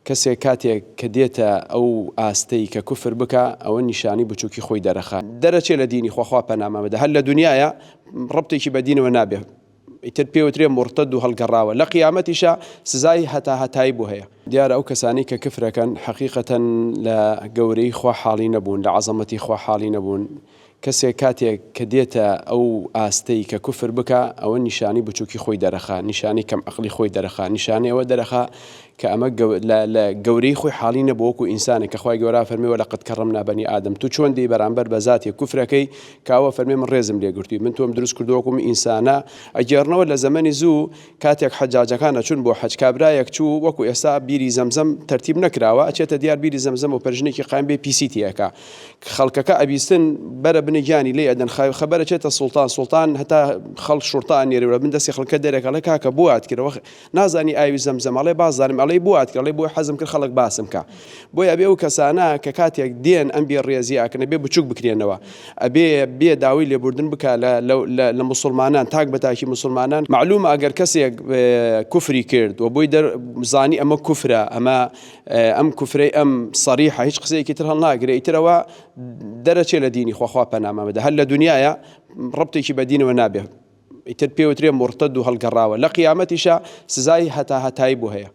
کەسێک کاتێک کە دێتە ئەو ئاستەی کە کوفر بکە ئەوە نیشانی بچووکی خۆی دەرەخات دەرەچێت لە دینی خوا پەنامەمەدە هەر لە دنیایە ڕەبتێکی بە دینەوە نابێ ئیتر پێوترێ مرتد و هەڵگەڕاوە لە قیامەتیشە سزای هەتایی بۆ هەیە دیارە ئەو کەسانی کە کفرەکەن حەقیقەتەن لە گەورەی خوا حاڵی نەبوون لە عەزەمەتی خوا حاڵی نەبوون کەسێک کاتێک کە دێتە ئەو ئاستەی کە کوفر بکە ئەوە نیشانی بچووکی خۆی دەرەخات نیشانی کەم عەقلی خۆی دەرەخات نیشانی ئەوە دەرەخات کە ئەمە لە گەورەی خۆی حاڵی نەبوو وەکو ئینسانێک کە خوای گەورە فەرمی وەلەقەد کەڕەمنا بەنی ئادەم تو چۆن دێی بەرامبەر بە زاتی کوفرەکەی کاوە فەرمی من ڕێزم لێگرتووی من تۆم دروست کردووە وەکو ئینسانە ئەگەڕنەوە لە زەمەنی زوو کاتێک حەجاجەکان ئەچوون بۆ حەج کابرایەک چوو وەکو ئێستا بیری زەمزەم تەرتیب نەکراوە ئەچێتە دیار بیری زەمزەم و پەرژنێکی قایم بێ پیسیتیەکە خەڵکەکە ئەبیستن بەرە بنێگیانی لێ ئەدەن خەبەرە چێتە سوڵتان هەتا خەڵک شورتان نێرەوە من دەستی خەڵکە دەرێکەڵێ کاکە بۆ هاتکردەوە نازانی ئاوی زەمزەم ئەڵێ بازانم ئەڵێ بۆ هاتکردە ئەڵێ بۆ حەزم کرد خەڵک باسم کە بۆیە ئەبێ ئەو کەسانە کە کاتێک دێن ئەم بێڕێزی ئاکەنە بێ بچووک بکرێنەوە ئەبێ بێ داوای لێبوردن بکە لە مسلمانان تاک بەتاکی مسلمانان معلومە ئەگەر کەسێک کوفری کرد و بۆی دەزانی ئەمە کوفرە ئەم کوفرەی ئەم سەریحە هیچ قسەیەکی تر هەڵناگرێ ئیترەوە دەرەچێت لە دینی خوا پەنامەمەدە هەر لە دنیایە ڕەبتێکی بە دینەوە نابێ ئیتر پێوترێ مرتد و هەڵگەڕاوە لە قیامەتیشە سزای هەتایی بۆ هەیە